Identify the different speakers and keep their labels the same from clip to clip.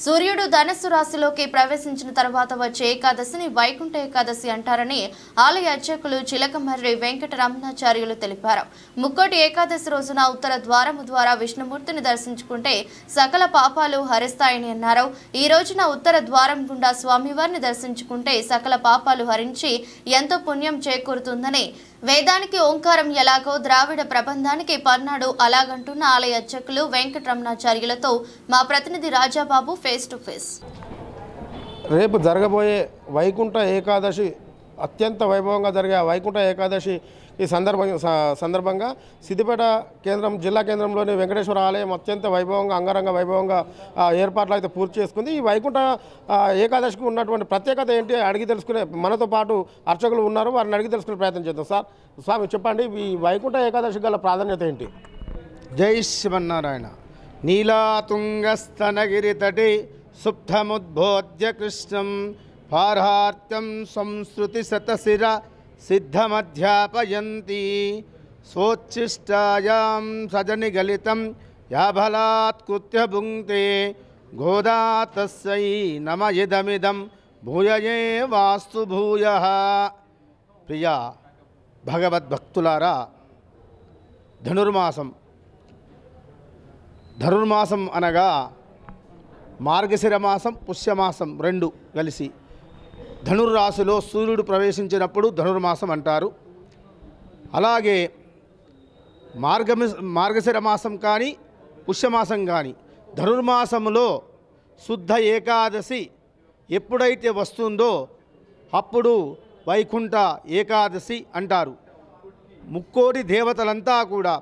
Speaker 1: సూర్యుడు ధనస్సు రాశిలోకి ప్రవేశించిన తర్వాత వచ్చే ఏకాదశిని వైకుంఠ ఏకాదశి అంటారని ఆలయ అర్చకులు చిలకమర్రి వెంకటరమణాచార్యులు తెలిపారు. ముక్కోటి ఏకాదశి రోజున ఉత్తర ద్వారము ద్వారా విష్ణుమూర్తిని దర్శించుకుంటే సకల పాపాలు హరిస్తాయని అన్నారు. ఈ రోజున ఉత్తర ద్వారం గుండా స్వామివారిని దర్శించుకుంటే సకల పాపాలు హరించి ఎంతో పుణ్యం చేకూరుతుందని, వేదానికి ఓంకారం ఎలాగో ద్రావిడ ప్రబంధానికి పన్నాడు అలాగంటున్న ఆలయ అర్చకులు వెంకటరమణాచార్యులతో మా ప్రతినిధి రాజాబాబు ఫేస్ టు ఫేస్.
Speaker 2: రేపు జరగబోయే వైకుంఠ ఏకాదశి అత్యంత వైభవంగా జరిగే వైకుంఠ ఏకాదశి ఈ సందర్భంగా సిద్దిపేట జిల్లా కేంద్రంలోని వెంకటేశ్వర ఆలయం అత్యంత వైభవంగా అంగరంగ వైభవంగా ఏర్పాట్లు అయితే పూర్తి చేసుకుంది. ఈ వైకుంఠ ఏకాదశికి ఉన్నటువంటి ప్రత్యేకత ఏంటి అడిగి తెలుసుకునే మనతో పాటు అర్చకులు ఉన్నారు, వారిని అడిగి తెలుసుకునే ప్రయత్నం చేద్దాం. సార్, స్వామి చెప్పండి, ఈ వైకుంఠ ఏకాదశి గల ప్రాధాన్యత ఏంటి?
Speaker 3: జై శ్రీమన్నారాయణ. నీలాతుంగస్తనగిరితటి సుప్తముద్బోధ్య కృష్ణం పార్హార్త్యం సంస్కృతి శతశిర సిద్ధమధ్యాపయంతి స్వోచ్ఛిష్టాయాం సజనిగలితం యాబలాత్కృత్య భుంక్తే గోదా తస్యై నమ ఇదమిదం భూయయే వాస్తు భూయః. ప్రియ భగవద్భక్తులారా, ధనుర్మాసం అనగా మార్గశిర మాసం, పుష్యమాసం రెండు కలిసి ధనుర్రాశిలో సూర్యుడు ప్రవేశించినప్పుడు ధనుర్మాసం అంటారు. అలాగే మార్గశిర మాసం కానీ పుష్యమాసం కానీ ధనుర్మాసంలో శుద్ధ ఏకాదశి ఎప్పుడైతే వస్తుందో అప్పుడు వైకుంఠ ఏకాదశి అంటారు. ముక్కోటి దేవతలంతా కూడా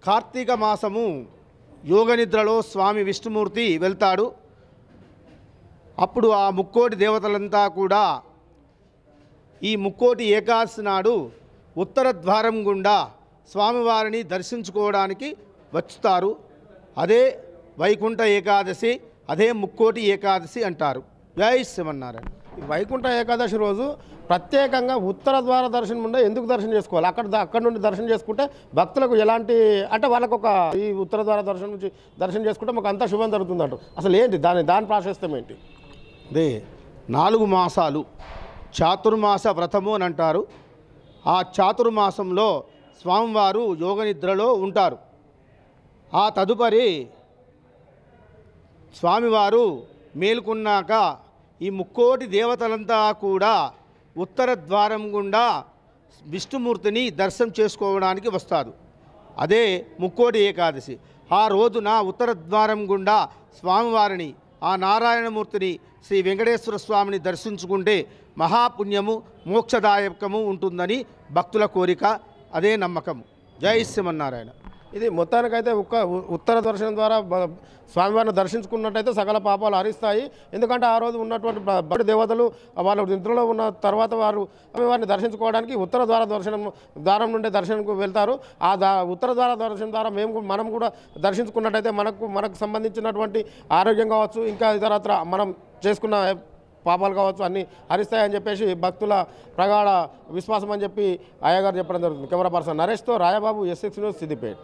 Speaker 3: కార్తీక మాసము యోగనిద్రలో స్వామి విష్ణుమూర్తి వెళ్తాడు. అప్పుడు ఆ ముక్కోటి దేవతలంతా కూడా ఈ ముక్కోటి ఏకాదశి నాడు ఉత్తర ద్వారం గుండా స్వామివారిని దర్శించుకోవడానికి వచ్చుతారు. అదే వైకుంఠ ఏకాదశి, అదే ముక్కోటి ఏకాదశి అంటారు. జై శ్రీమన్నారాయణ.
Speaker 2: వైకుంఠ ఏకాదశి రోజు ప్రత్యేకంగా ఉత్తర ద్వార దర్శనం ఉండే ఎందుకు దర్శనం చేసుకోవాలి? అక్కడ నుండి దర్శనం చేసుకుంటే భక్తులకు ఎలాంటి అంటే వాళ్ళకు ఒక ఈ ఉత్తర ద్వార దర్శనం నుంచి దర్శనం చేసుకుంటే మాకు అంతా శుభం జరుగుతుందంట. అసలు ఏంటి దాని ప్రాశస్త్యం ఏంటి?
Speaker 3: అదే 4 మాసాలు చాతుర్మాస వ్రతము అని అంటారు. ఆ చాతుర్మాసంలో స్వామివారు యోగనిద్రలో ఉంటారు. ఆ తదుపరి స్వామివారు మేలుకున్నాక ఈ ముక్కోటి దేవతలంతా కూడా ఉత్తర ద్వారం గుండా విష్ణుమూర్తిని దర్శనం చేసుకోవడానికి వస్తారు. అదే ముక్కోటి ఏకాదశి. ఆ రోజున ఉత్తర ద్వారం గుండా స్వామివారిని, ఆ నారాయణమూర్తిని, శ్రీ వెంకటేశ్వర స్వామిని దర్శించుకుంటే మహాపుణ్యము, మోక్షదాయకము ఉంటుందని భక్తుల కోరిక, అదే నమ్మకం. జై శ్రీమన్నారాయణ.
Speaker 2: ఇది మొత్తానికైతే ఉత్తర దర్శనం ద్వారా స్వామివారిని దర్శించుకున్నట్టయితే సకల పాపాలు హరిస్తాయి. ఎందుకంటే ఆ రోజు ఉన్నటువంటి భక్తి దేవతలు వాళ్ళ నిద్రలో ఉన్న తర్వాత వారు స్వామివారిని దర్శించుకోవడానికి ఉత్తర ద్వారం నుండి దర్శనంకు వెళ్తారు. ఆ ఉత్తర ద్వార దర్శనం ద్వారా మనం కూడా దర్శించుకున్నట్టయితే మనకు సంబంధించినటువంటి ఆరోగ్యం కావచ్చు, ఇంకా ఇతరత్ర మనం చేసుకున్న పాపాలు కావచ్చు అన్నీ హరిస్తాయని చెప్పేసి భక్తుల ప్రగాఢ విశ్వాసం అని చెప్పి అయ్యగారు చెప్పడం జరుగుతుంది. కెమెరా పర్సన్ నరేష్తో రాయబాబు, S6 న్యూస్, సిద్దిపేట.